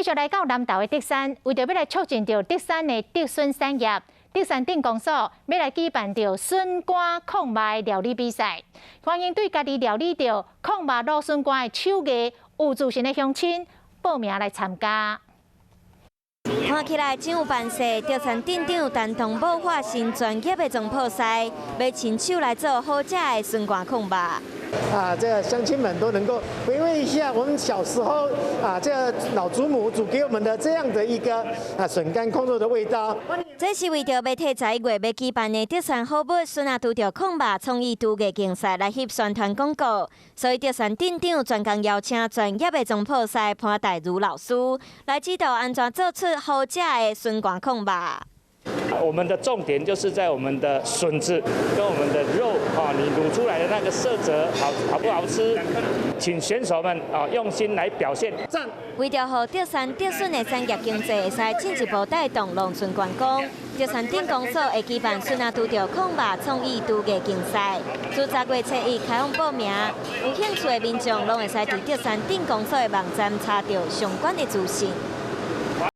继续来到南投的德山，为着要来促进着德山的德笋产业，德山镇公所要来举办着笋干控麦料理比赛，欢迎对家己料理着控麦芦笋干的手艺有自信的乡亲报名来参加。 看起来真有办势，德山镇长陈同宝化身专业的总铺师，要亲手来做好食的笋干控吧。这个乡亲们都能够回味一下我们小时候这个老祖母煮给我们的这样的一个笋干控肉的味道。这是为着要替11月要举办的德山好物笋拄着控吧创意厨艺竞赛来翕宣传广告，所以德山镇长专工邀请专业的总铺师潘大如老师来指导安怎做出好食的笋干控吧。 我们的重点就是在我们的笋子跟我们的肉你卤出来的那个色泽好不好吃？请选手们用心来表现。赞！为着让德山德笋的产业经济会使进一步带动农村观光，德山镇公所会举办笋拄着控吧创意厨艺竞赛，自10月7日开放报名，有兴趣的民众拢会使伫德山镇公所的网站查到相关的资讯。